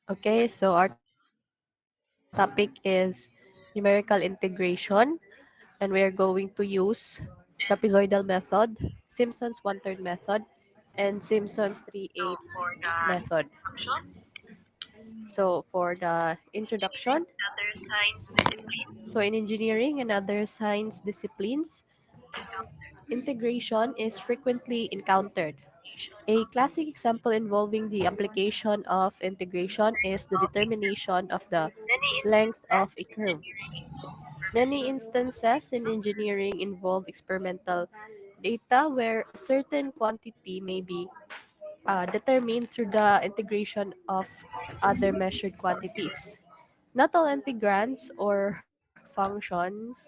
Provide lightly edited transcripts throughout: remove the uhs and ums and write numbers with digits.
Okay, so our topic is numerical integration, and we are going to use trapezoidal method, Simpson's one-third method, and Simpson's 3/8 method. So for the introduction, so in engineering and other science disciplines, integration is frequently encountered. A classic example involving the application of integration is the determination of the length of a curve. Many instances in engineering involve experimental data where a certain quantity may be determined through the integration of other measured quantities. Not all integrands or functions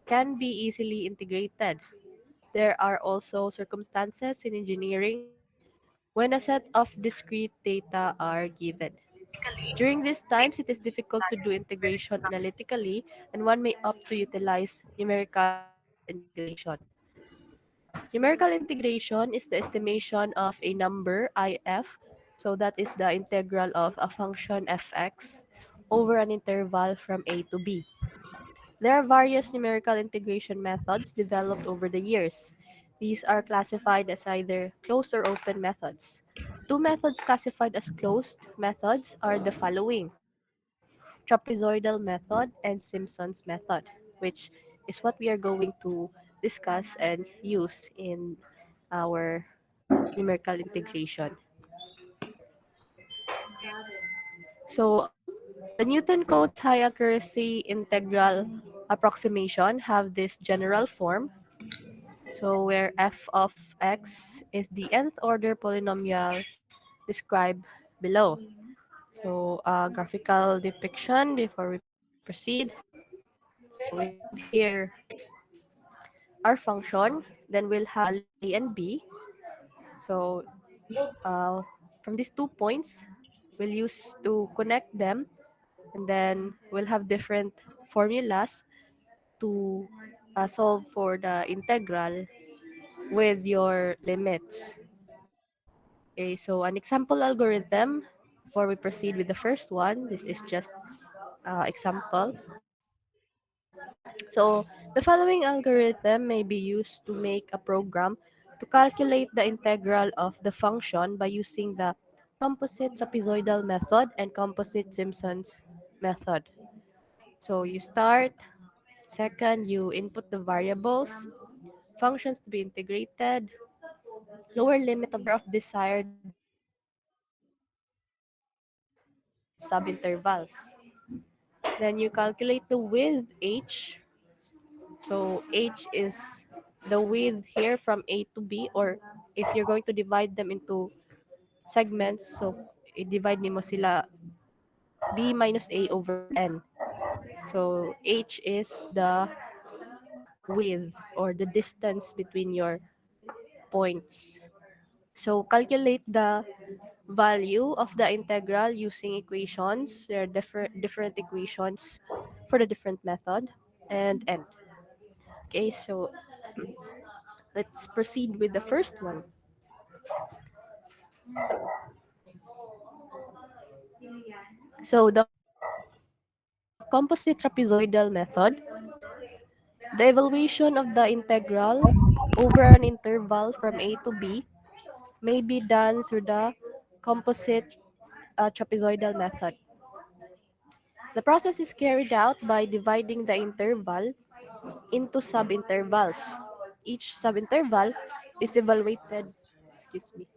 can be easily integrated. There are also circumstances in engineering when a set of discrete data are given. During these times, it is difficult to do integration analytically, and one may opt to utilize numerical integration. Numerical integration is the estimation of a number, if, so that is the integral of a function fx over an interval from a to b. There are various numerical integration methods developed over the years. These are classified as either closed or open methods. Two methods classified as closed methods are the following: trapezoidal method and Simpson's method, which is what we are going to discuss and use in our numerical integration. So the Newton codes high accuracy integral approximation have this general form. So where f of x is the nth order polynomial described below. So graphical depiction before we proceed. So we have here our function. Then we'll have values a and b. So uh, from these 2 points, we'll use to connect them, and then we'll have different formulas to solve for the integral with your limits. Okay, so an example algorithm before we proceed with the first one. This is just example. So the following algorithm may be used to make a program to calculate the integral of the function by using the composite trapezoidal method and composite Simpson's method. So you start, second you input the variables, functions to be integrated, lower limit of the number of desired subintervals. Then you calculate the width h. So h is the width here from A to B, or if you're going to divide them into segments, so i-divide nimo sila B minus A over N. So h is the width or the distance between your points. So calculate the value of the integral using equations. There are different equations for the different method and end. Okay, so let's proceed with the first one. So the composite trapezoidal method, the evaluation of the integral over an interval from A to B may be done through the composite trapezoidal method. The process is carried out by dividing the interval into subintervals. Each subinterval is evaluated, excuse me.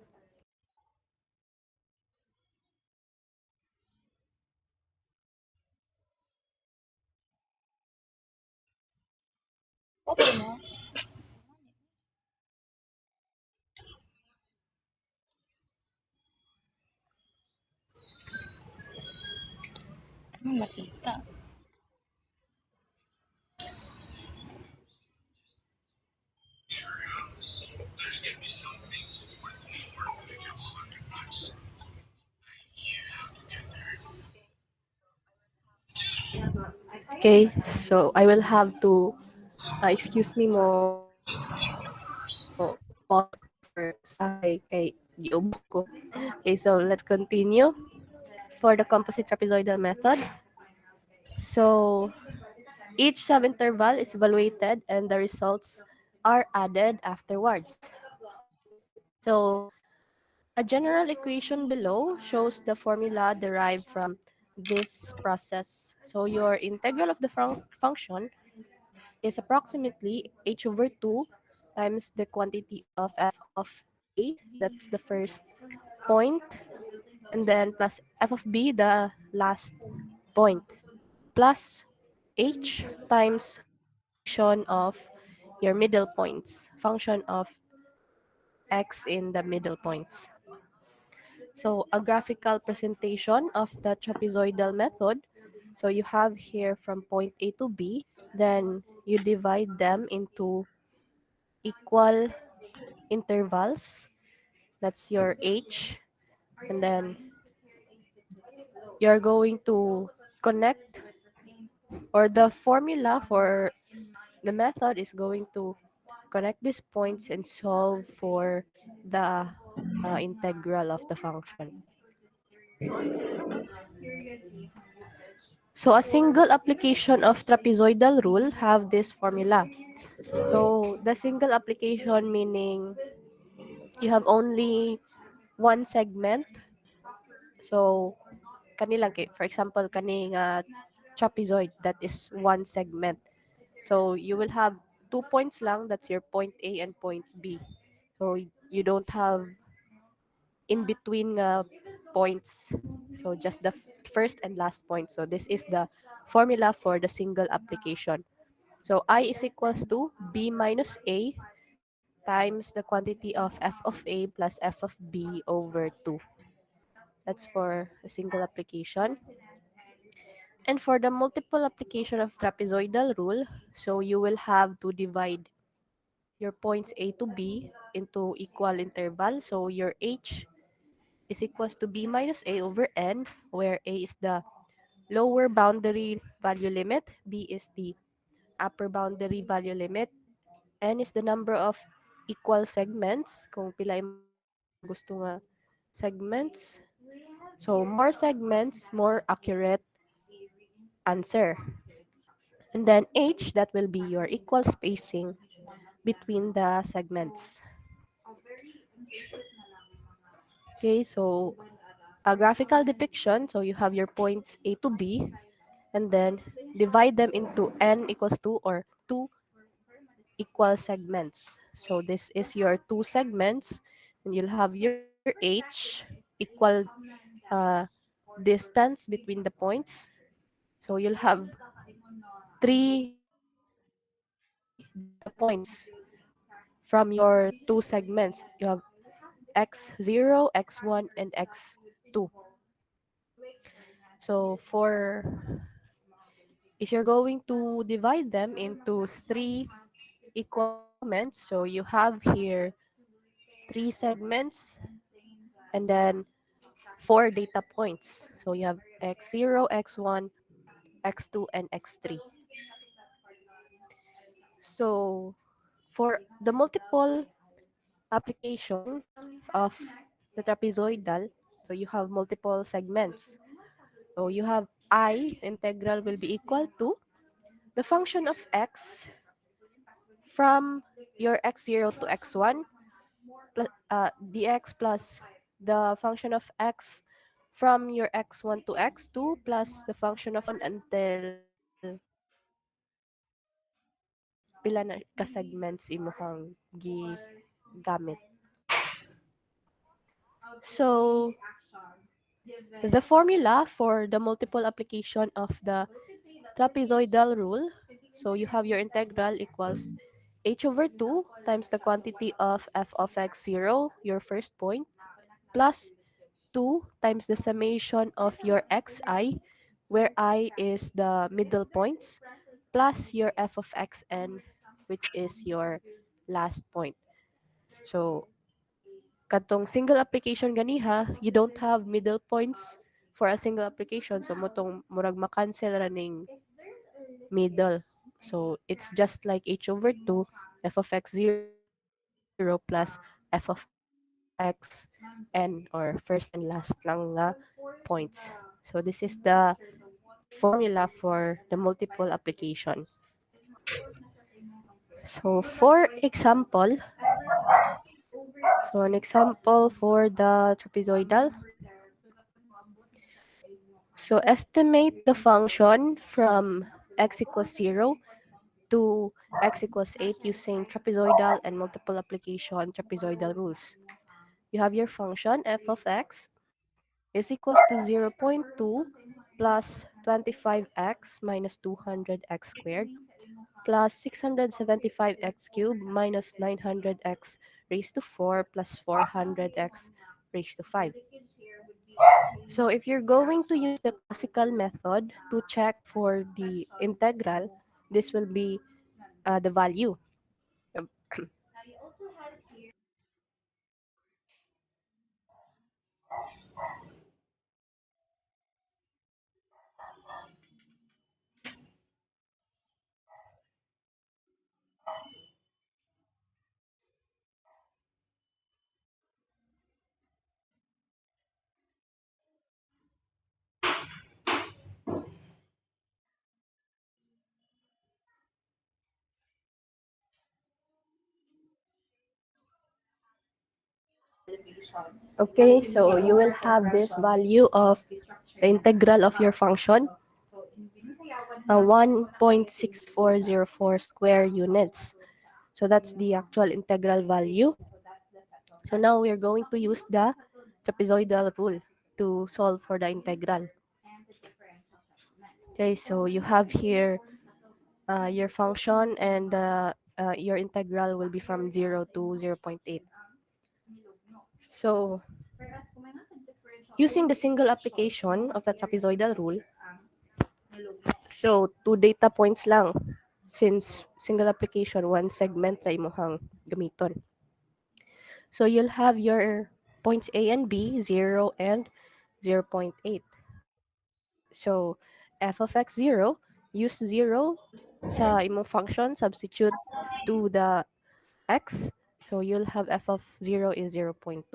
Makita. Okay, so I will have to, excuse me mo, pause ko for usahay kay giubos ko. Okay, so let's continue. for the composite trapezoidal method. So each subinterval is evaluated and the results are added afterwards. So a general equation below shows the formula derived from this process. So your integral of the function is approximately h over 2 times the quantity of f of a, that's the first point, and then plus f of b, the last point, plus h times function of your middle points, function of x in the middle points. So a graphical presentation of the trapezoidal method. So you have here from point A to B, then you divide them into equal intervals. That's your H. And then you're going to connect, or the formula for the method is going to connect these points and solve for the integral of the function. So a single application of trapezoidal rule have this formula. So the single application meaning you have only one segment. So kanilang for example kaning trapezoid that is one segment. So you will have 2 points lang, that's your point A and point B. So you don't have in between points. So just the first and last point. So this is the formula for the single application. So I is equals to B minus A times the quantity of f of A plus f of B over 2. That's for a single application. And for the multiple application of trapezoidal rule, so you will have to divide your points A to B into equal interval. So your H is equals to B minus A over N, where A is the lower boundary value limit, B is the upper boundary value limit, N is the number of equal segments, kung pila imong gusto nga segments. So more segments, more accurate answer. And then H, that will be your equal spacing between the segments. Okay, so a graphical depiction, so you have your points A to B, and then divide them into n equals 2 or two equal segments. So this is your two segments, and you'll have your H equal uh, distance between the points. So you'll have three data points from your two segments. You have x0, x1, and x2. So if you're going to divide them into three equal segments, so you have here three segments and then four data points. So you have x0, x1, x2, and x3. So for the multiple application of the trapezoidal, so you have multiple segments. So you have I integral will be equal to the function of x from your x0 to x1 plus dx plus the function of x from your x1 to x2 plus the function of until pila na ka segments imuhang gamit. So the formula for the multiple application of the trapezoidal rule. So you have your integral equals h over 2 times the quantity of f of x0, your first point, plus 2 times the summation of your xi, where I is the middle points, plus your f of xn, which is your last point. So, katong single application ganiha, you don't have middle points for a single application. So, motong murag makancel raning middle. So, it's just like h over 2, f of x0 plus f of xn, or first and last lang nga points. So this is the formula for the multiple application. So for example, so an example for the trapezoidal. So estimate the function from x equals 0 to x equals 8 using trapezoidal and multiple application trapezoidal rules. You have your function f of x is equals to 0.2 plus 25x minus 200x squared plus 675x cubed minus 900x raised to 4 plus 400x raised to 5. So if you're going to use the classical method to check for the integral, this will be the value. Okay, so you will have this value of the integral of your function, 1.6404 square units. So that's the actual integral value. So now we're going to use the trapezoidal rule to solve for the integral. Okay, so you have here your function and your integral will be from 0 to 0.8. So using the single application of the trapezoidal rule, so two data points lang since single application, one segment ra imuhang gamiton. So you'll have your points A and B, 0 and 0.8. So f of x 0, use 0 sa imong function, substitute to the x. So you'll have f of 0 is 0.2.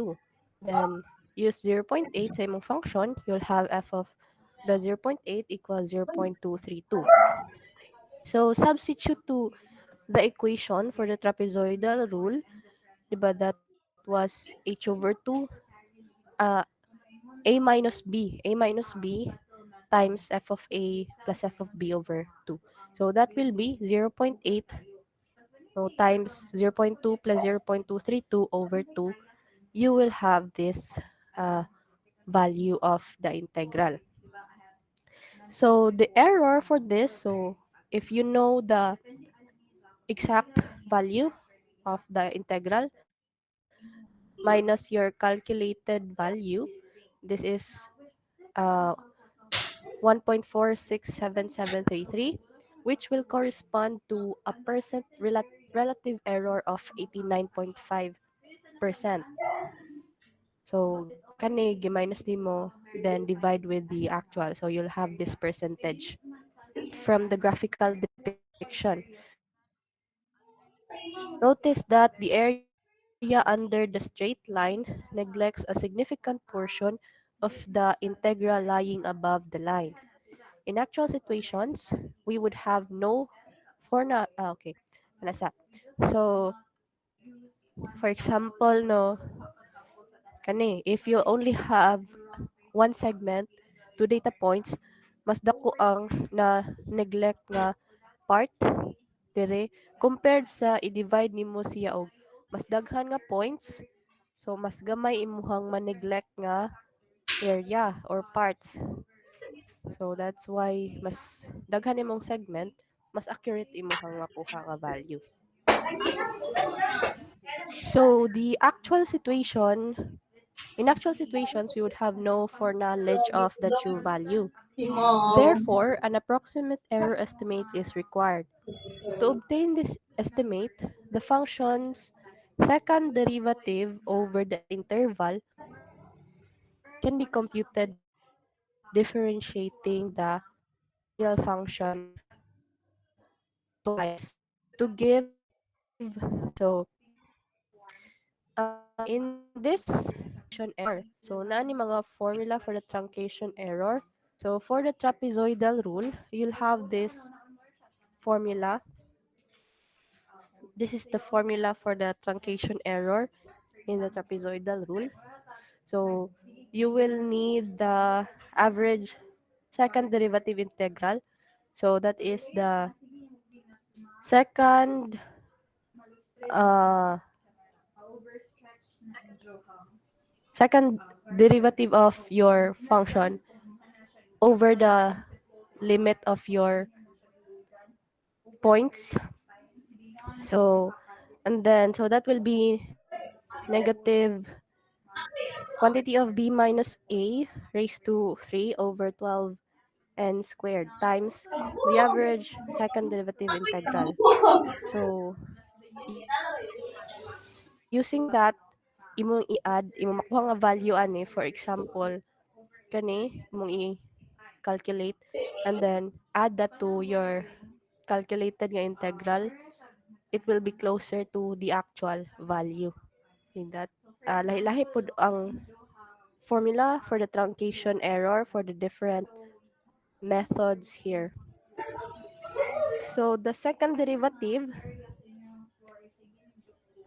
Then use 0.8 sa imong function, you'll have f of the 0.8 equals 0.232. So substitute to the equation for the trapezoidal rule, diba that was h over 2 uh, a minus b times f of a plus f of b over 2. So that will be 0.8 so times 0.2 plus 0.232 over 2. You will have this uh, value of the integral. So the error for this, so if you know the exact value of the integral minus your calculated value, this is uh, 1.467733, which will correspond to a relative error of 89.5%. So, kani, gi-minus mo, then divide with the actual. So, you'll have this percentage. From the graphical depiction, notice that the area under the straight line neglects a significant portion of the integral lying above the line. In actual situations, we would have no okay. Ano sa? So, for example, no, kani, if you only have one segment, two data points, mas dako ang na neglect nga part dire compared sa i-divide nimo siya og mas daghan nga points, so mas gamay imuhang ma-neglect nga area or parts. So that's why mas daghan imong segment, mas accurate imuhang makuha nga value. So the actual situation, in actual situations, we would have no foreknowledge of the true value. Therefore, an approximate error estimate is required. To obtain this estimate, the function's second derivative over the interval can be computed by differentiating the original function twice to give so in this truncation error. So na ni mga formula for the truncation error. So for the trapezoidal rule, you'll have this formula. This is the formula for the truncation error in the trapezoidal rule. So you will need the average second derivative integral. So that is the second uh second derivative of your function over the limit of your points. So and then so that will be negative quantity of b minus a raised to 3 over 12 n squared times the average second derivative integral. So using that, imong i-add, imong makuha nga value ani. For example, kani, imong i-calculate and then add that to your calculated nga integral. It will be closer to the actual value. In that, lahi-lahi po ang formula for the truncation error for the different methods here. So the second derivative,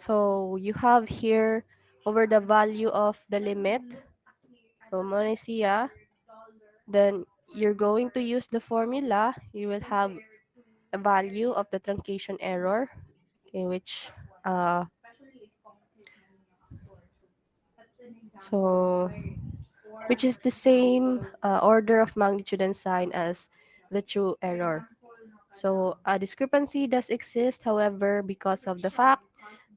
so you have here over the value of the limit. So mo na siya. Then you're going to use the formula. You will have a value of the truncation error, okay, so which is the same order of magnitude and sign as the true error. So a discrepancy does exist, however, because of the fact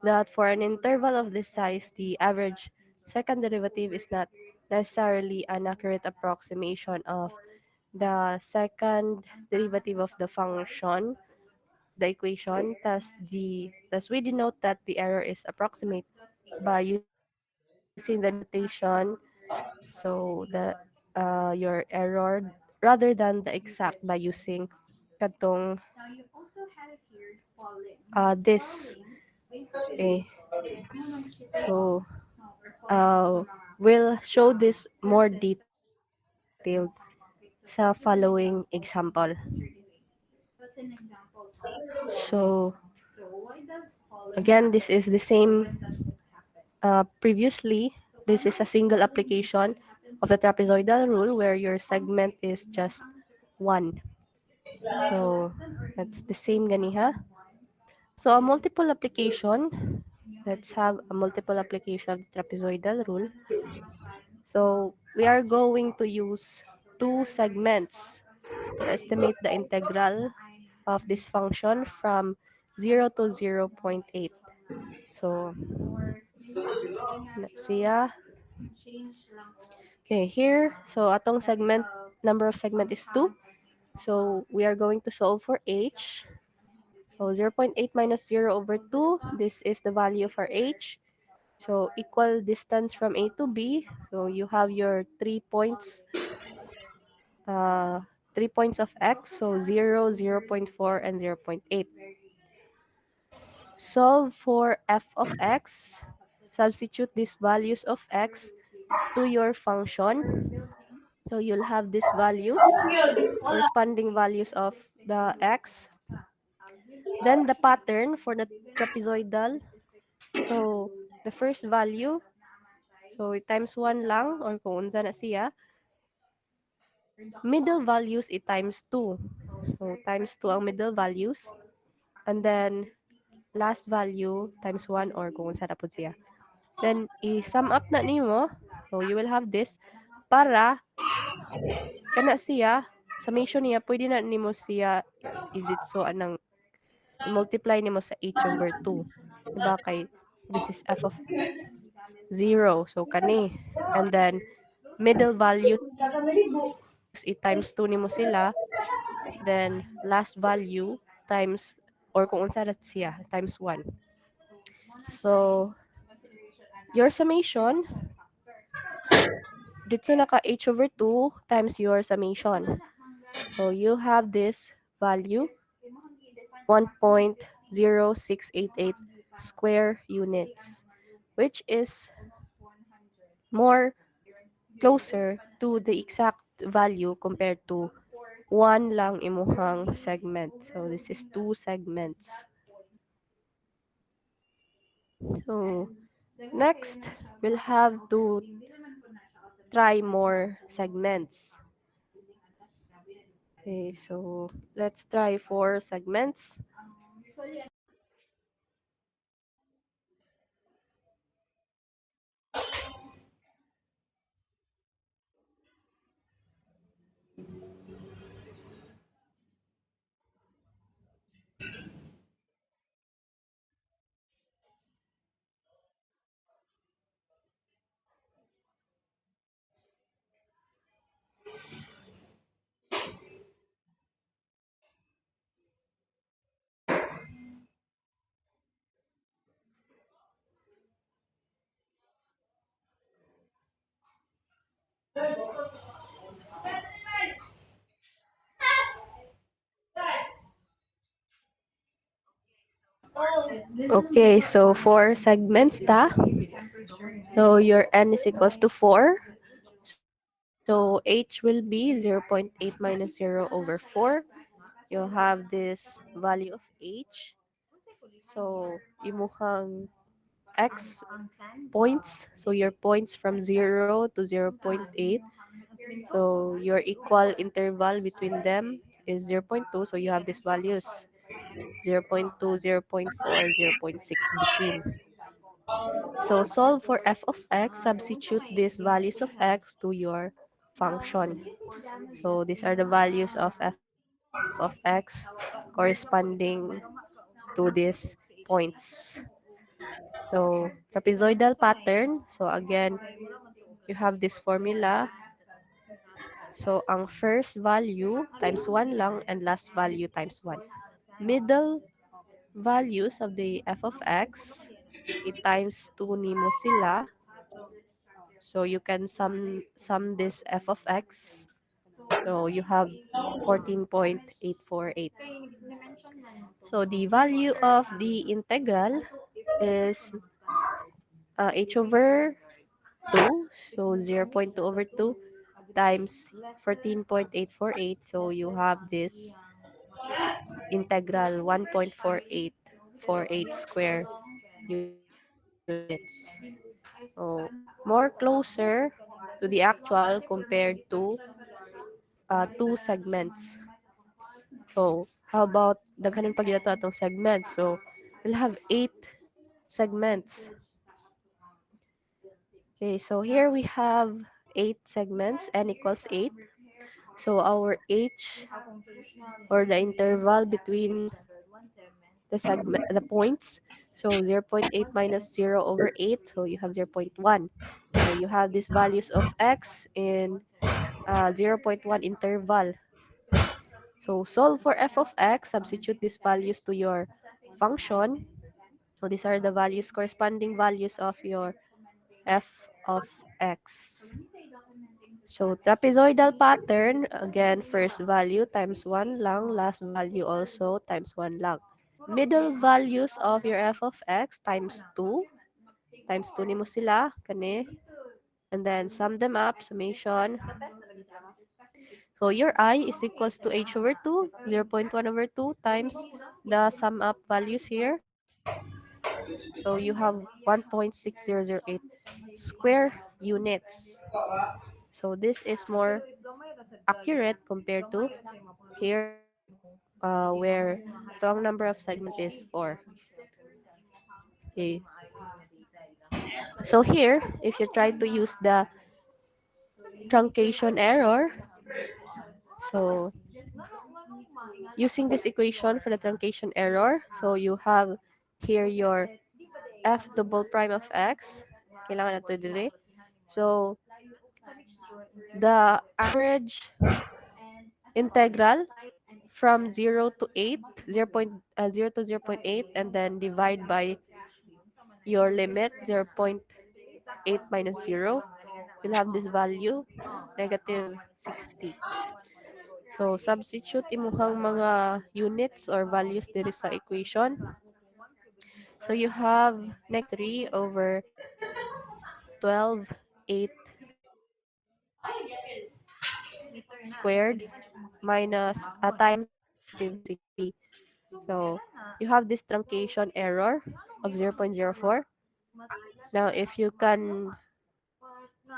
that for an interval of this size, the average second derivative is not necessarily an accurate approximation of the second derivative of the function, the equation. Thus we denote that the error is approximate by using the notation, so the your error rather than the exact by using katong this. Okay. So we'll show this more detailed sa following example. So again, this is the same previously. This is a single application of the trapezoidal rule where your segment is just one. So that's the same ganiha. So a multiple application. Let's have a multiple application of the trapezoidal rule. So we are going to use two segments to estimate the integral of this function from 0 to 0.8. So let's see. Okay, here, so atong segment, number of segment is 2. So we are going to solve for h. So 0.8 minus 0 over 2, this is the value for h. So equal distance from A to B. So you have your 3 3 points of x. So 0, 0.4, and 0.8. Solve for f of x. Substitute these values of x to your function. So you'll have these values, corresponding values of the x. Then the pattern for the trapezoidal. So the first value, so times 1 lang or kung unsa na siya. Middle values times 2. So times 2 ang middle values. And then last value times 1 or kung unsa na pud siya. Then i-sum up na nimo. So you will have this para kana siya summation niya pwede na nimo siya i-ditso anang i-multiply nimo sa h over 2. Diba kay this is f of 0. So kani. And then middle values i-times 2 nimo sila. Then last value times or kung unsa na siya times 1. So your summation dito na ka h over 2 times your summation. So you have this value 1.0688 square units, which is more closer to the exact value compared to one lang imuhang segment. So this is two segments. So next, we'll have to try more segments. Okay, so let's try four segments. Okay, so four segments ta. So your n is equals to 4. So h will be 0.8 minus 0 over 4. You'll have this value of h. So imuhang x points. So your points from 0 to 0.8. So your equal interval between them is zero point 0.2. So you have these values 0.2, 0.4, 0.6 between. So solve for f of x, substitute these values of x to your function. So these are the values of f of x corresponding to these points. So trapezoidal pattern. So again, you have this formula. So ang first value times 1 lang and last value times 1. Middle values of the f of x, it times 2 nimo sila. So you can sum this f of x. So you have 14.848. So the value of the integral is h over 2. So 0.2 over 2 times 14.848. So you have this integral 1.4848 square units. So more closer to the actual compared to two segments. So how about daghanon pa gyud atong segments? So we'll have 8 segments. Okay, so here we have 8 segments, n equals 8. So our h, or the interval between the points, so 0.8 minus 0 over 8, so you have 0.1. So you have these values of x in zero point 0.1 interval. So solve for f of x, substitute these values to your function. So these are the values, corresponding values of your f of x. So trapezoidal pattern, again, first value times 1 lang, last value also times 1 lang. Middle values of your f of x times 2. Times 2 nimo sila, kani. And then sum them up, summation. So your I is equals to h over 2, 0.1 over 2 times the sum up values here. So you have 1.6008 square units. So this is more accurate compared to here where the number of segment is 4. Okay. So here, if you try to use the truncation error, so using this equation for the truncation error, so you have here your f double prime of x. Kailangan nato dire. So the average integral from 0 to 8, 0 to 0.8, and then divide by your limit 0.8 minus 0, you'll have this value, negative 60. So, substitute imuhang mga units or values diri sa equation. So, you have negative 3 over 12, 8 squared minus times negative 60. So you have this truncation error of 0.04. Now, if you can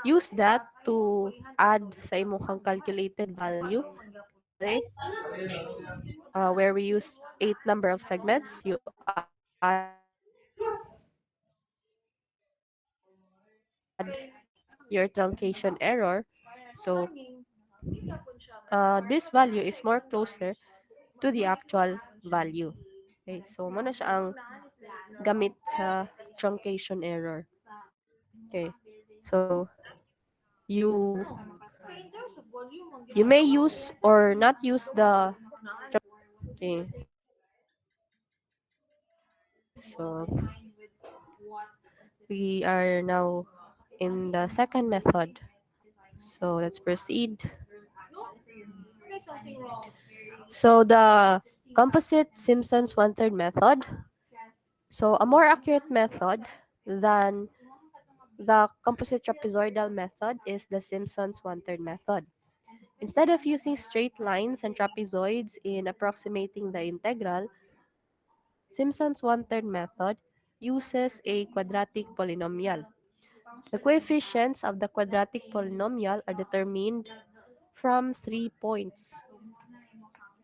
use that to add sa imong calculated value, kunwari, where we use 8 number of segments, you add your truncation error. So this value is more closer to the actual value. Okay, so muna siya ang gamit sa truncation error. Okay, so you you may use or not use the okay. So we are now in the second method. So let's proceed. So the composite Simpsons one-third method. So a more accurate method than the composite trapezoidal method is the Simpsons one-third method. Instead of using straight lines and trapezoids in approximating the integral, Simpson's one-third method uses a quadratic polynomial. The coefficients of the quadratic polynomial are determined from 3 points.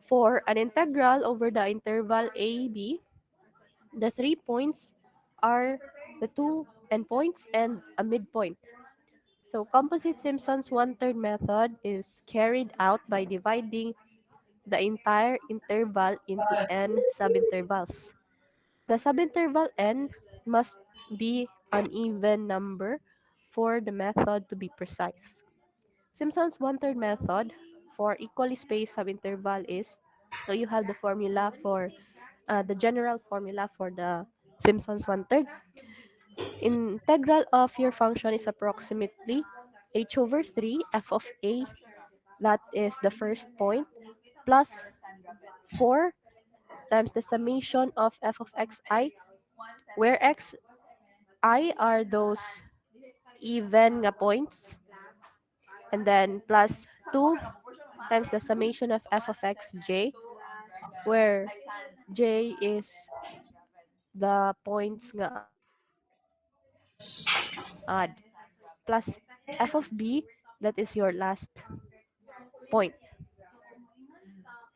For an integral over the interval a, b, the 3 points are the two endpoints and a midpoint. So composite Simpson's one-third method is carried out by dividing the entire interval into n subintervals. The subinterval n must be an even number for the method to be precise. Simpson's one-third method for equally spaced subinterval is, so you have the formula for the general formula for the Simpson's one-third. Integral of your function is approximately h over 3 f of a, that is the first point, plus 4 times the summation of f of xi, where xi are those even nga points, and then plus 2 times the summation of f of xj, where j is the points nga odd, plus f of b, that is your last point.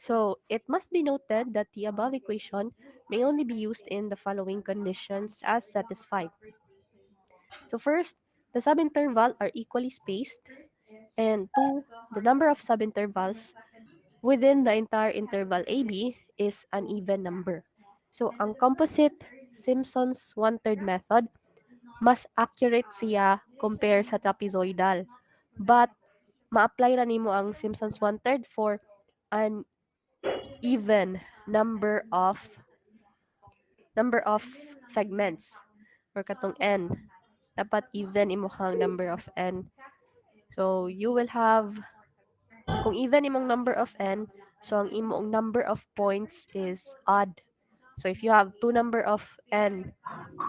So it must be noted that the above equation may only be used in the following conditions as satisfied. So first, the subinterval are equally spaced, and two, the number of subintervals within the entire interval AB is an even number. So ang composite Simpson's one-third method mas accurate siya compare sa trapezoidal. But ma-apply ra nimo ang Simpson's one-third for an even number of segments or katong n. Dapat even imuhang number of n. So you will have, kung even imong number of n, so ang imong number of points is odd. So if you have two number of n,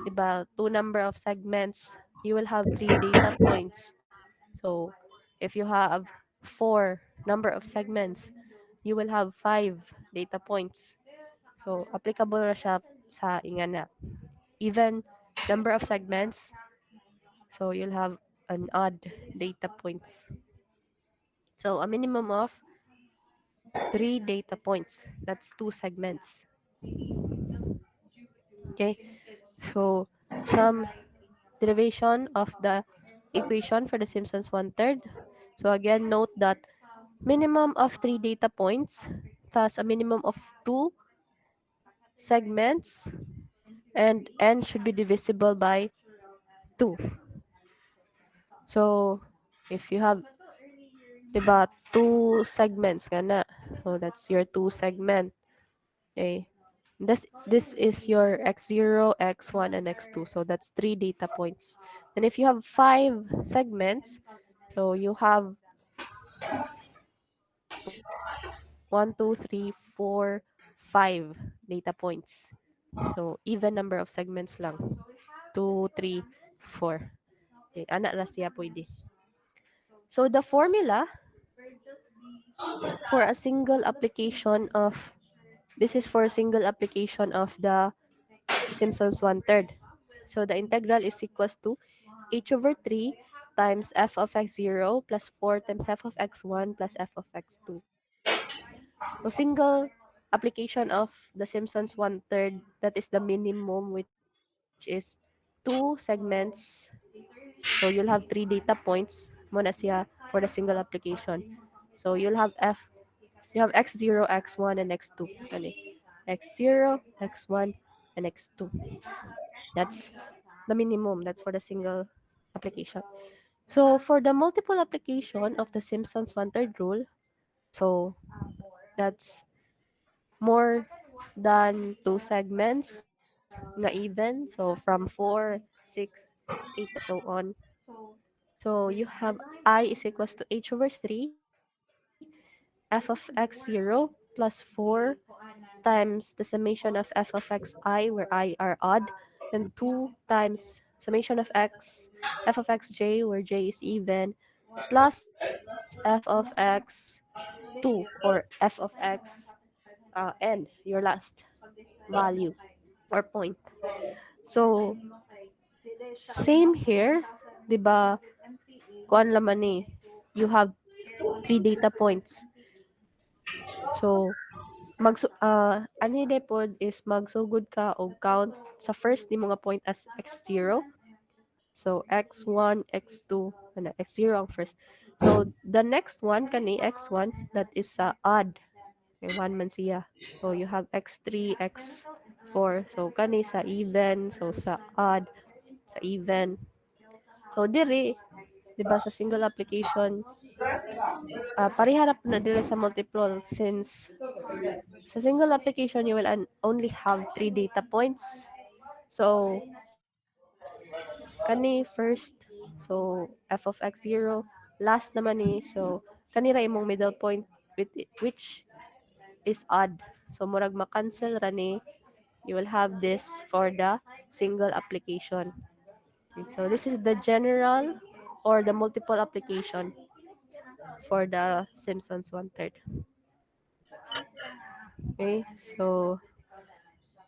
diba, two number of segments, you will have 3 data points. So if you have 4 number of segments, you will have 5 data points. So applicable na siya sa ingana. Even number of segments, so you'll have an odd data points. So a minimum of 3 data points. That's 2 segments. Okay. So some derivation of the equation for the Simpsons one-third. So again, note that minimum of 3 data points, thus a minimum of 2 segments, and n should be divisible by 2. So if you have, diba, 2 segments nga na. So that's your 2 segment. Okay. This is your x0, x1, and x2. So that's 3 data points. And if you have 5 segments, so you have 1, 2, 3, 4, 5 data points. So even number of segments lang. 2, 3, 4. Okay, ana ra siya pwede. So the formula For a single application of this is for a single application of the Simpsons one-third. So the integral is equals to h over 3 times f of x0 plus 4 times f of x1 plus f of x2. So single application of the Simpsons one-third, that is the minimum, which is two segments. So you'll have three data points muna siya for the single application. So you have x0, x1, and x2. Kani. X0, x1, and x2. That's the minimum. That's for the single application. So for the multiple application of the Simpsons one-third rule, so that's more than two segments na even. So from 4, 6, 8, and so on. So you have I is equals to h over 3 f of x0 plus 4 times the summation of f of xi, where I are odd, then 2 times summation of f of xj, where j is even, plus f of x2 or f of x n, your last value or point. So, same here, di ba? Kuan laman ni, you have three data points. So, ani de pod is magsugod ka og count sa first ni mga point as x0. So, x1, x2, x0 ang first. So, the next one, kani x1, that is sa odd. Okay, 1 man siya. So, you have x3, x4. So, kani sa even. So, sa odd, sa even. So, diri, di ba sa single application, pariharap na dili sa multiple since sa single application, you will only have three data points. So, kani first, so f of x0, last naman ni, so kanira imong middle point which is odd. So, murag makancel ra ni, you will have this for the single application. Okay, so, this is the general or the multiple application for the Simpsons one-third. Okay, so,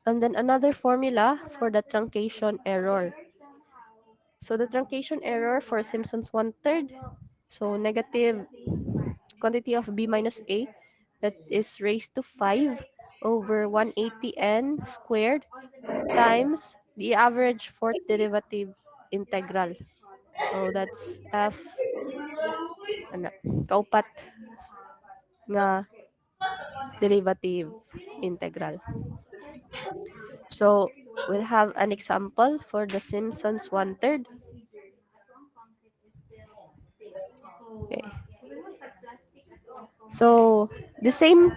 and then another formula for the truncation error. So the truncation error for Simpsons one-third, so negative quantity of b minus a, that is raised to 5 over 180n squared times the average fourth derivative integral. So that's f ano, kaupat nga derivative integral. So we'll have an example for the Simpsons one-third. Okay. So the same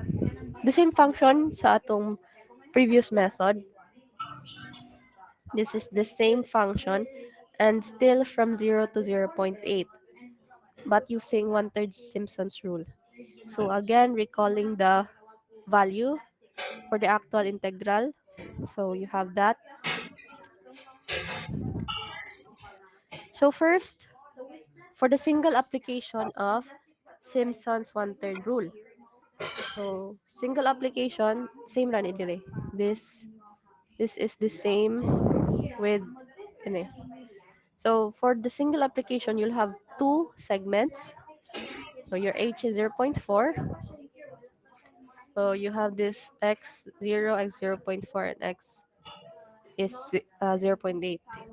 function sa atong previous method. This is the same function and still from 0 to 0.8, but using one-third Simpson's rule. So again, recalling the value for the actual integral. So you have that. So first, for the single application of Simpson's one-third rule. So single application, same lang idili. This is the same with ano eh. So for the single application, you'll have two segments. So your h is 0.4. So you have this x0, x0.4, and x is 0.8.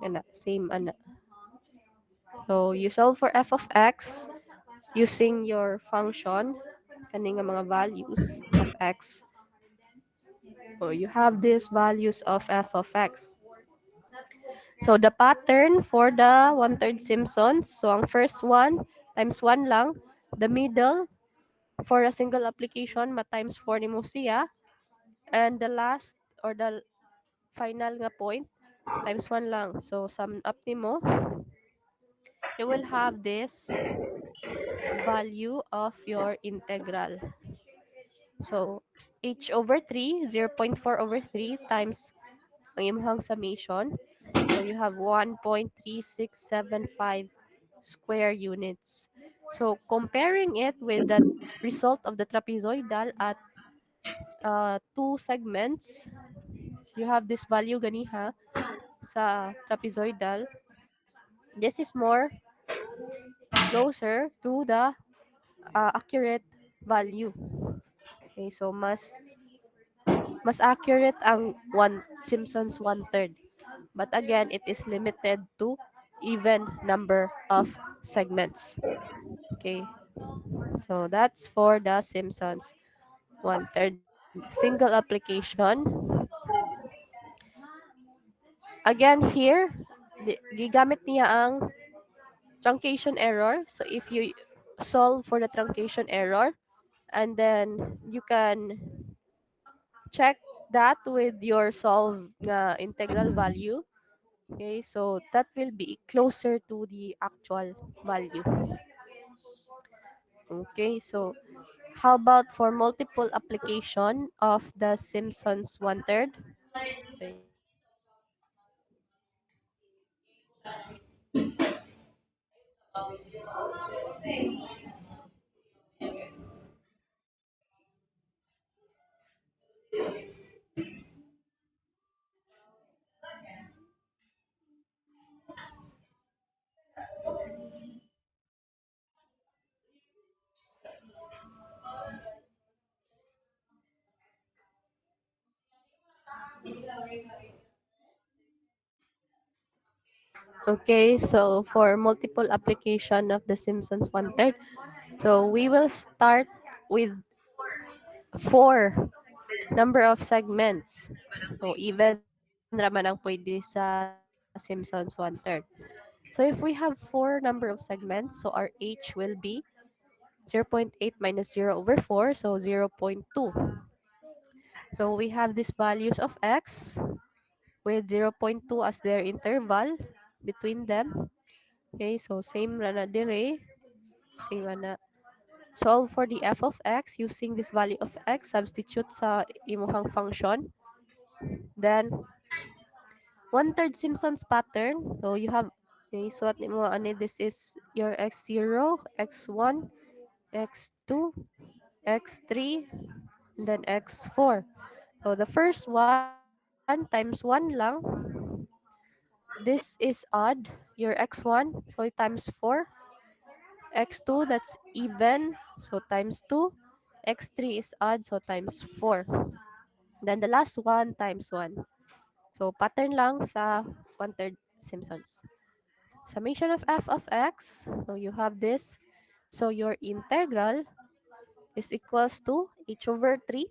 And same. So you solve for f of x using your function, kaning mga values of x. So you have these values of f of x. So the pattern for the one-third Simpsons, so ang first one times 1 lang, the middle for a single application times 4 ni mo siya, and the last or the final nga point times 1 lang. So sum up ni mo, you will have this value of your integral. So h over 3, 0.4 over 3 times ang imong summation. So you have 1.3675 square units. So comparing it with the result of the trapezoidal at two segments, you have this value ganiha sa trapezoidal. This is more closer to the accurate value. Okay, so mas accurate ang one Simpsons one third. But again, it is limited to even number of segments. Okay, so that's for the Simpsons one third single application. Again, here, gigamit niya ang truncation error. So if you solve for the truncation error, and then you can check that with your solved integral value. Okay, so that will be closer to the actual value. Okay, so how about for multiple application of the Simpsons one third? Okay. Okay, so for multiple application of the Simpsons one third, so we will start with four number of segments. So even raman ang pwede sa Simpsons one third. So if we have four number of segments, so our H will be 0.8 minus 0 over 4, so 0.2. So we have these values of x with 0.2 as their interval between them. Okay, so same ra na dire. Same ra na. Solve for the f of x using this value of x, substitute sa imuhang function. Then, one-third Simpsons pattern. So you have, okay, so what mo, ano, this is your x0, x1, x2, x3, and then x4. So the first one times 1 lang. This is odd. Your x1, so times 4. x2, that's even, so times 2. x3 is odd, so times 4. Then the last one times 1. So pattern lang sa one-third Simpsons. Summation of f of x. So you have this. So your integral is equals to h over 3,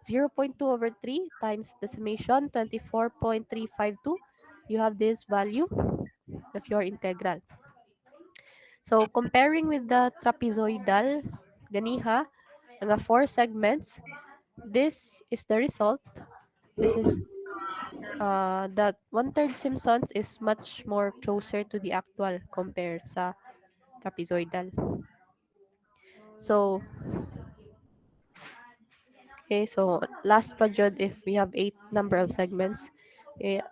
0.2 over 3 times the summation 24.352. You have this value of your integral. So comparing with the trapezoidal ganiha and the four segments, this is the result. This is that one-third Simpsons is much more closer to the actual compared sa trapezoidal. So, okay, so last pa jud if we have 8 number of segments. Okay,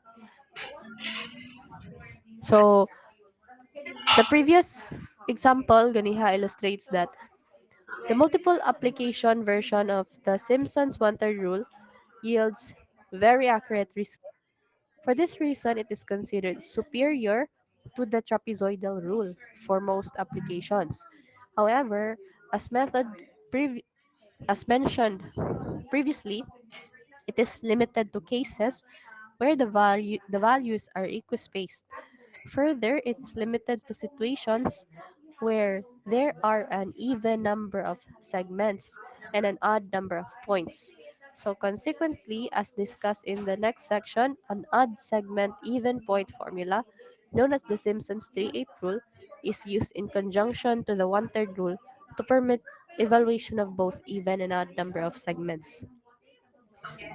so the previous example ganiha illustrates that the multiple application version of the Simpsons one-third rule yields very accurate results. For this reason, it is considered superior to the trapezoidal rule for most applications. However, as method previ- as mentioned previously, it is limited to cases where the values are equispaced. Further, it is limited to situations where there are an even number of segments and an odd number of points. So consequently, as discussed in the next section, an odd segment even point formula, known as the Simpson's 3/8 rule, is used in conjunction to the one-third rule to permit evaluation of both even and odd number of segments.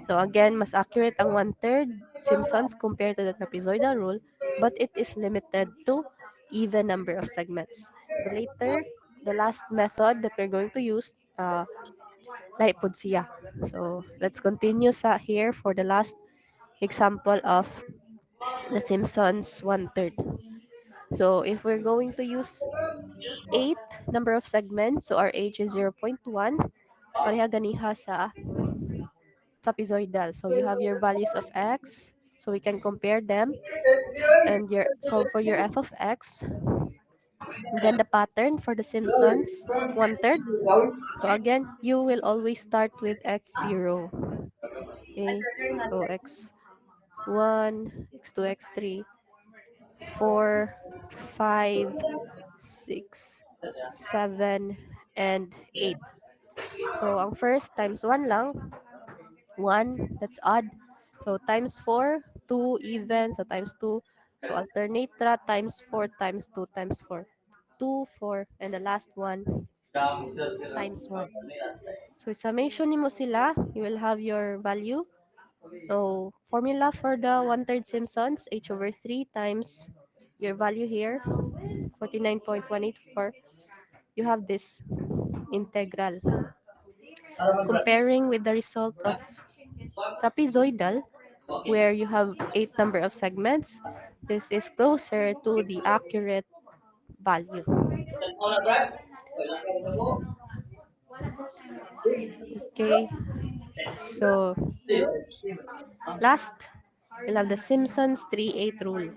So again, mas accurate ang one-third Simpsons compared to the trapezoidal rule, but it is limited to even number of segments. So later, the last method that we're going to use, lahi pod siya. So let's continue sa here for the last example of the Simpsons one-third. So if we're going to use 8 number of segments, so our h is 0.1, pareha ganiha sa trapezoidal. So you have your values of x, so we can compare them and your solve for your f of x. And then the pattern for the Simpsons, one third. So again, you will always start with x0. Okay, so x1, x2, x3, 4, 5, 6, 7, and 8. So ang first times 1 lang, 1, that's odd. So times 4, 2 even, so times 2. So alternate ra times 4 times 2 times 4. 2, 4, and the last one times 1. So summation nimo sila, you will have your value. So formula for the 1/3 Simpsons, h over 3 times your value here, 49.184. You have this integral. Comparing with the result of trapezoidal, where you have 8 number of segments, this is closer to the accurate value. Okay, so last, we'll have the Simpsons 3/8 rule.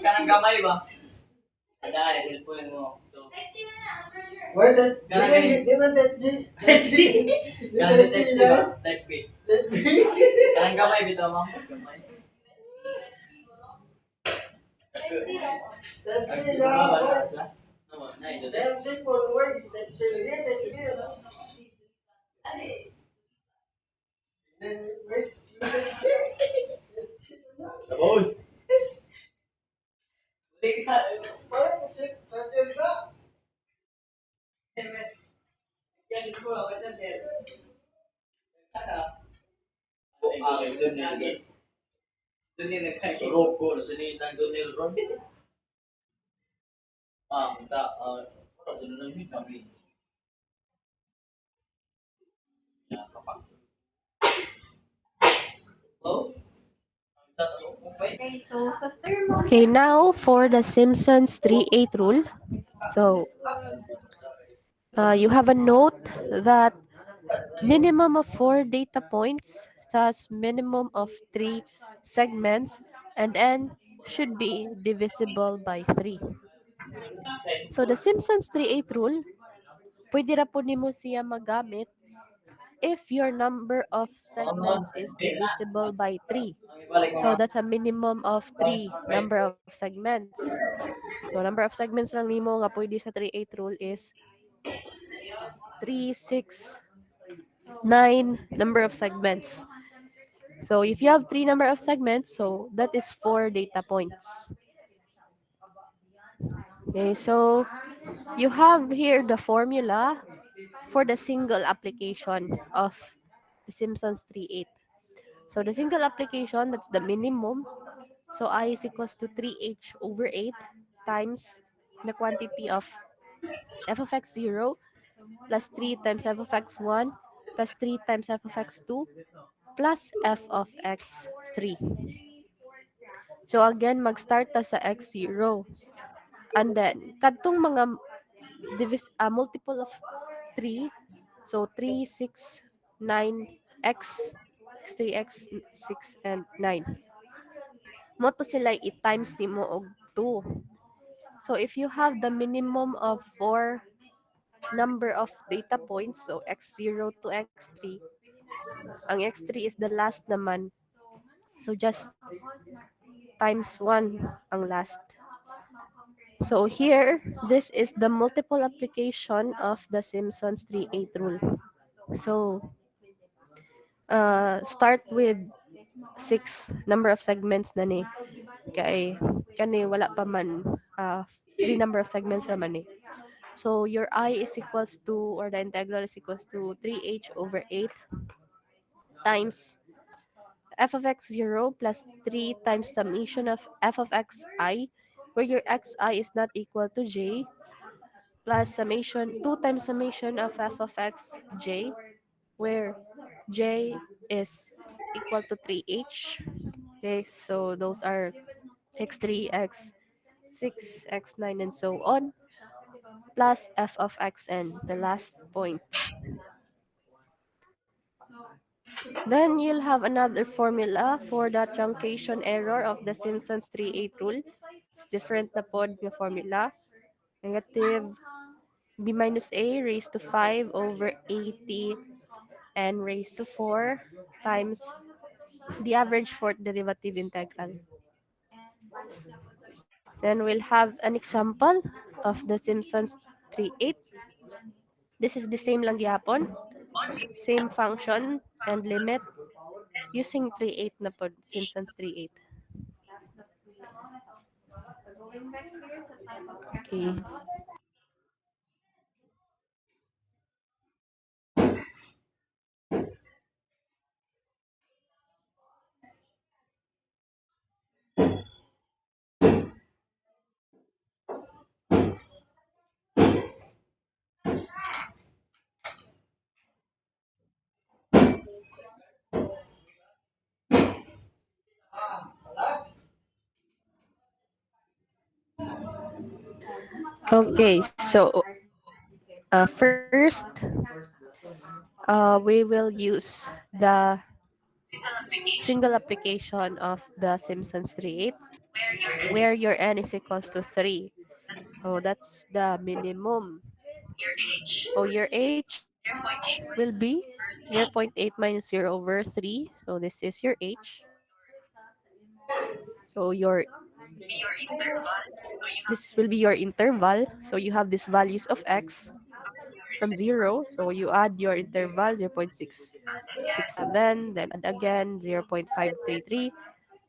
Kanang gamay ba? Ada, cellphone mo. So, wait, di ba type G? Type C. Kanang type C ba? Type B. Type B. Kanang gamay bitaw mo. Gamay. Type C lang. Ano, na ito. Type C po, wait. Type C lagi, type B. Ano? Then, wait. Sabon. Wait, charger ka. Yan ko, ako dyan. Ah, ito na. Dunia nagkaya. Roko, sinitan ko ni Ron. Ah, tak. Ito na lang yun kami. Oh? Okay, now for the Simpsons 3/8 rule. So you have a note that minimum of 4 data points, thus minimum of 3 segments, and n should be divisible by 3. So the Simpsons 3/8 rule, pwede ra po nimo siya magamit if your number of segments is divisible by 3. Balik So mga. that's a minimum of 3 number of segments. So number of segments lang nimo nga pwede sa 3/8 rule is 3, 6, 9 number of segments. So if you have 3 number of segments, so that is 4 data points. Okay, so you have here the formula for the single application of the Simpsons 3/8. So the single application, that's the minimum. So I is equals to 3h over 8 times the quantity of f of x0 plus 3 times f of x1 plus 3 times f of x2 plus f of x3. So again, mag-start ta sa x0. And then, kadtong mga multiple of 3, so 3, 6, 9, x, x3, x6, and 9. Mo to sila i-times nimo og 2. So if you have the minimum of 4 number of data points, so x0 to x3, ang x3 is the last naman. So just times 1 ang last. So here, this is the multiple application of the Simpsons 3/8 rule. So start with 6 number of segments na ni. Kay kani wala pa man 3 number of segments raman ni. So your I is equals to, or the integral is equals to 3h over 8 times f of x0 plus 3 times summation of f of xi, where your xi is not equal to j, plus summation 2 times summation of f of x j, where j is equal to 3h. Okay, so those are x3, x6, x9, and so on, plus f of xn, the last point. Then you'll have another formula for the truncation error of the Simpson's 3/8 rule. It's different na pod nga formula. Negative b minus a raised to 5 over 80 n raised to 4 times the average fourth derivative integral. Then we'll have an example of the Simpson's 3/8. This is the same lang gyapon, same function and limit using 3/8 na pod, Simpson's 3/8. Okay. Okay, so first, we will use the single application of the Simpsons 3/8, where your n is equals to 3. So that's the minimum. So your h will be 0.8 minus 0 over 3. So this is your h. So this will be your interval. So you have these values of x from 0. So you add your interval 0.667, then add again 0.533,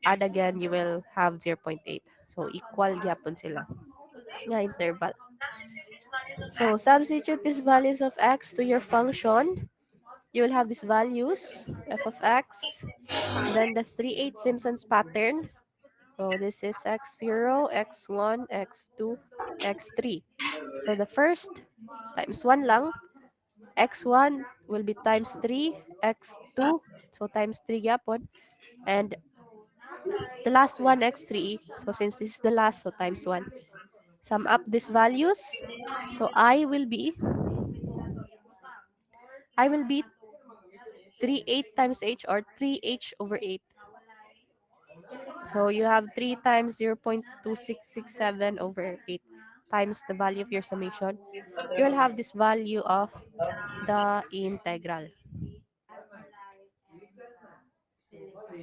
add again you will have 0.8. So equal gyapon sila nga interval. So substitute these values of x to your function. You will have these values f of x, then the 3/8 Simpsons pattern. So this is x0, x1, x2, x3. So the first times 1 lang, x1 will be times 3, x2, so times 3 yapon, and the last one x3, so since this is the last, so times 1. Sum up these values. So I will be 3/8 times h, or 3h over 8. So you have 3 times 0.2667 over 8 times the value of your summation. You will have this value of the integral.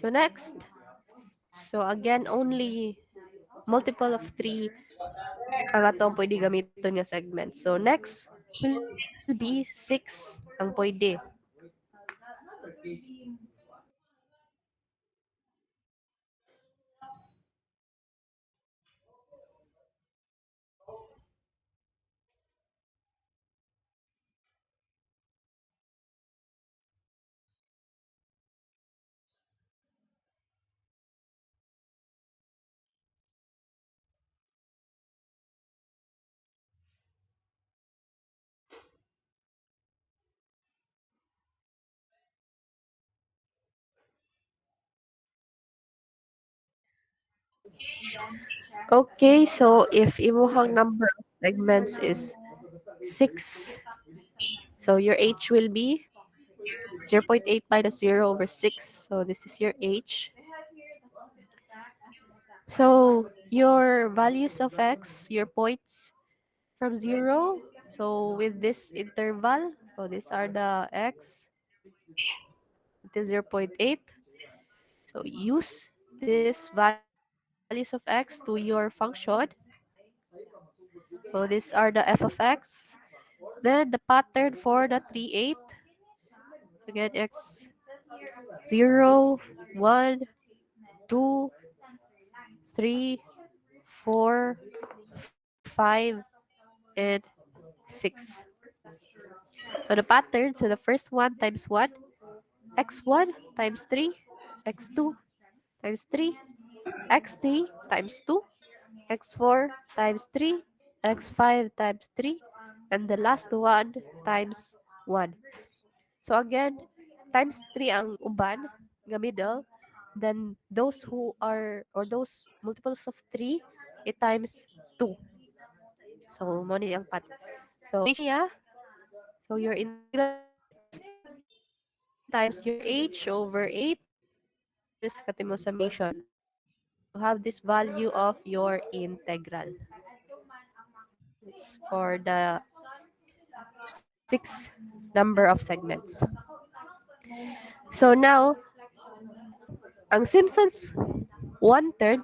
So next, so again, only multiple of 3 ang atong pwede gamiton nga segment. So next will be 6 ang pwede. Okay, so if imuhang number of segments is 6, so your h will be 0.8 minus 0 over 6. So this is your h. So your values of x, your points from 0. So with this interval, so these are the x until 0.8. So use these values of x to your function. So these are the f of x. Then the pattern for the 3/8. So again, x 0, 1, 2, 3, 4, 5, and 6. So the pattern, so the first one times 1, x1 times 3, x2 times 3, x3 times 2, x4 times 3, x5 times 3, and the last one times 1. So again, times 3 ang uban, the middle, then those who are, or those multiples of 3, it times 2. So, mo ni ang pat. So, niya, so your integral is 2 times your h over 8 times katimo summation. You have this value of your integral. It's for the 6 number of segments. So now, ang Simpsons one-third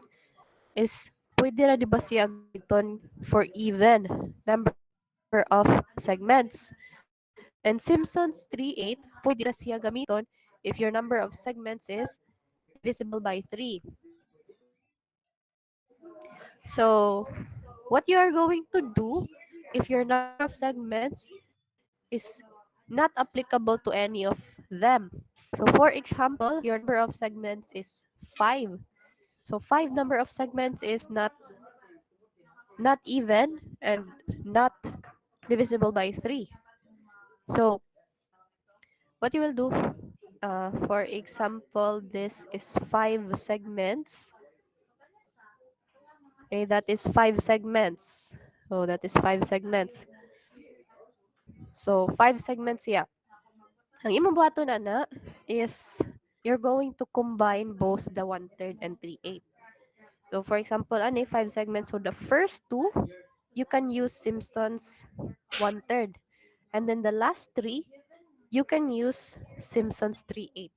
is pwede na di ba siya gamiton for even number of segments. And Simpsons 3/8 pwede na siya gamiton if your number of segments is divisible by 3. So, what you are going to do if your number of segments is not applicable to any of them. So, for example, your number of segments is 5. So, 5 number of segments is not even and not divisible by 3. So, what you will do, for example, this is 5 segments. Okay, that is 5 segments. So, that is 5 segments. So, 5 segments, yeah. Ang imong buhaton na is you're going to combine both the one-third and 3/8. So, for example, 5 segments. So, the first two, you can use Simpsons one-third. And then the last three, you can use Simpsons 3/8.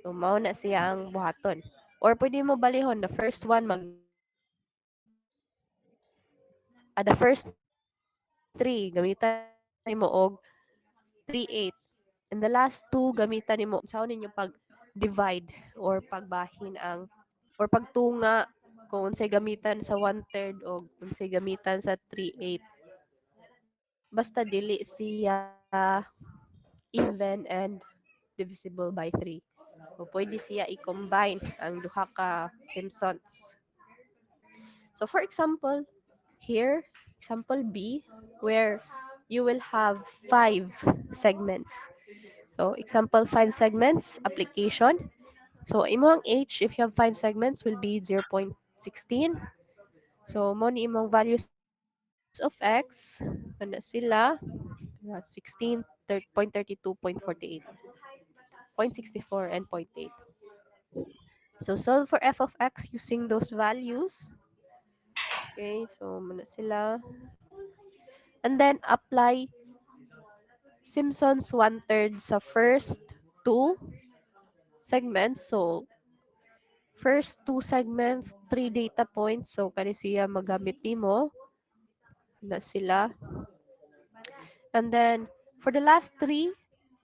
So, mao na siya ang buhaton. Or pwede mo balihon, the first one, the first three, gamitan mo og 3/8. And the last two, gamitan nimo, saan ninyo pag-divide or pagbahin or pagtunga kung unsay gamitan sa one-third o unsay gamitan sa 3/8. Basta dili siya even and divisible by 3. So, pwede siya i-combine ang duha ka Simpsons. So, for example, here, example B, where you will have 5 segments. So, example 5 segments, application. So, imong H, if you have 5 segments, will be 0.16. So, mo ni imong values of X, ano sila, 16, 0.32, 0.64, and zero point 0.8. So, solve for f of x using those values. Okay, so muna sila. And then, apply Simpsons one-third sa first two segments. So, first two segments, 3 data points. So, kani siya magamit nimo na sila. And then, for the last three,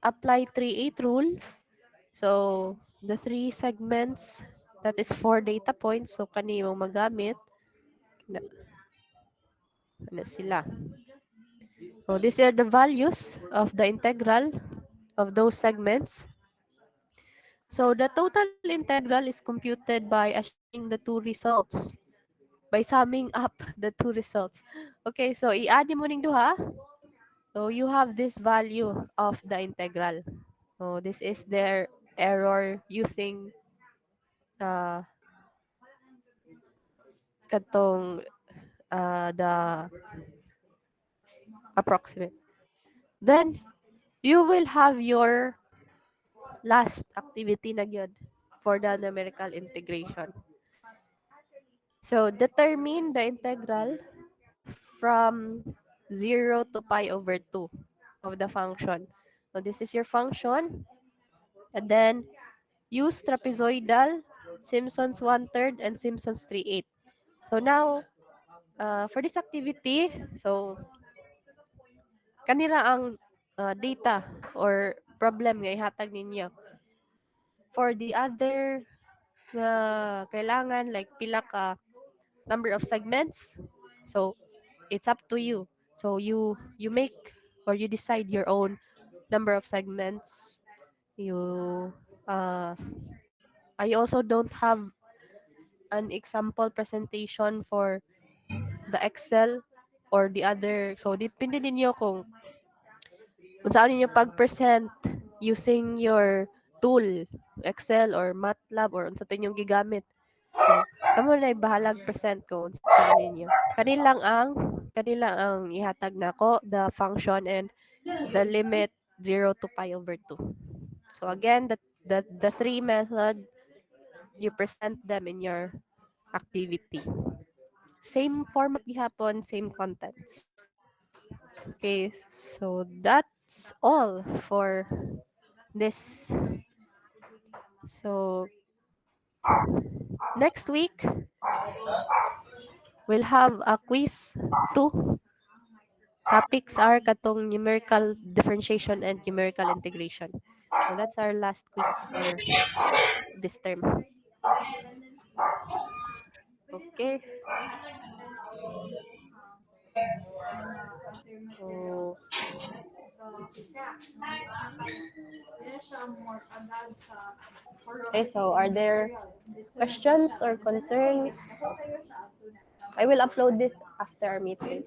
apply 3/8 rule. So, the 3 segments, that is 4 data points. So, kani mo magamit na sila. So, these are the values of the integral of those segments. So, the total integral is computed by assuming the two results, by summing up the two results. Okay, so i-add mo ning duha. So, you have this value of the integral. So, this is their error using katong the approximate. Then, you will have your last activity na gyud for the numerical integration. So, determine the integral from 0 to pi over 2 of the function. So, this is your function. And then, use trapezoidal, Simpsons one-third, and Simpsons 3/8. So, now, for this activity, so, kanila ang data or problem nga ihatag ninyo. For the other kailangan like pila ka number of segments. So, it's up to you. So, you make or you decide your own number of segments. You uh I also don't have an example presentation for the Excel or the other. So, depende ninyo kung saan ninyo pag-present using your tool, Excel or MATLAB or unsa to inyong gigamit. So, kamo na bahalag present kung unsa ninyo. Kanila ang ihatag nako the function and the limit 0 to pi/2. So again, the three method you present them in your activity. Same format gihapon, same contents. Okay, so that's all for this. So next week we'll have a quiz too. Topics are katong numerical differentiation and numerical integration. So that's our last quiz for this term. Okay. So, okay, so are there questions or concerns? I will upload this after our meeting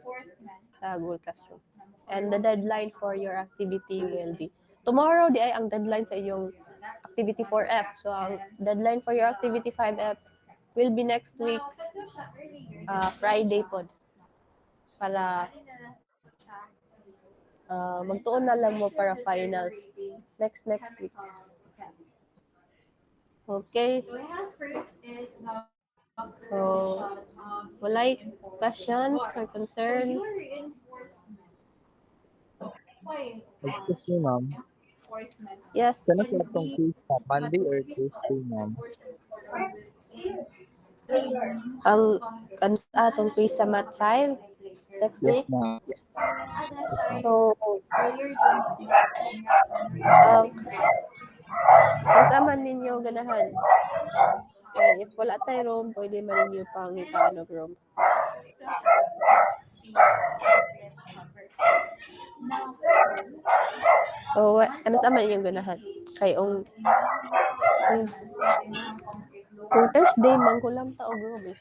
sa Google Classroom. And the deadline for your activity will be tomorrow di ay ang deadline sa iyong activity 4F. So ang deadline for your activity 5F will be next week Friday pod para magtuon na lang mo para finals next week. Okay. So, walay questions or concern? Excuse me, ma'am. Yes. Kano sa atong quiz sa Monday or Tuesday, ma'am? Ang ano sa atong quiz sa Math 5 next Yes, week. ma'am. So, kung sa man ninyo ganahan. Kaya if wala tayo room, pwede man ninyo pang itaan og room. O, ano sa man inyong ganahan? Kay kung Thursday, man ko lang ta og room eh.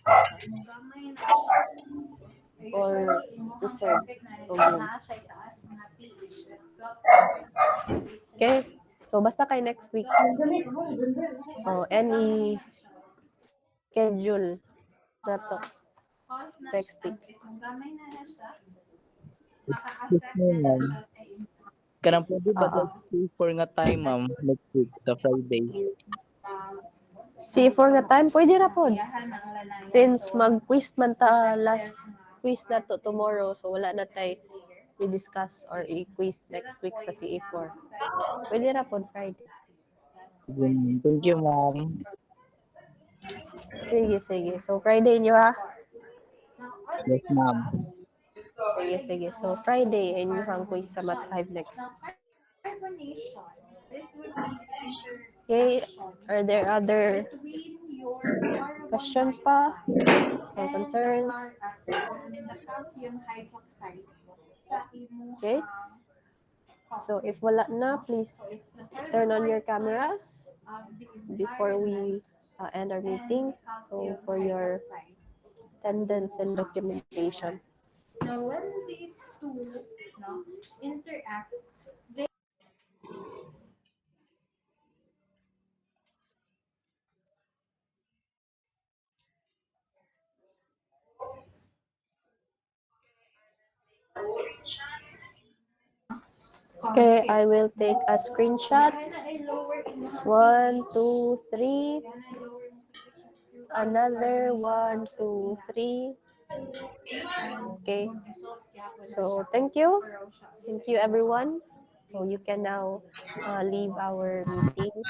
Or reserve og room. Okay? So, basta kay next week. Any schedule na to next week. Excuse me, ma'am. Kanang pwede ba Oo. for nga time, ma'am, next week sa Friday? C4 nga time, pwede ra pod. Since mag-quiz man ta last quiz na to tomorrow, so wala na tay i-discuss or i-quiz next week sa CA4. Pwede ra pod Friday. Sige, ma'am. Thank you, ma'am. Sige. So Friday nyo ha? Yes, ma'am. Sige. So Friday, inyo hang quiz sa Math 5 next. Okay, are there other questions pa or concerns? Okay. So if wala na, please turn on your cameras before we end our meeting. So for your attendance and documentation. Okay, I will take a screenshot. 1, 2, 3. Another 1, 2, 3. Okay. So thank you. Thank you everyone. So you can now leave our meeting.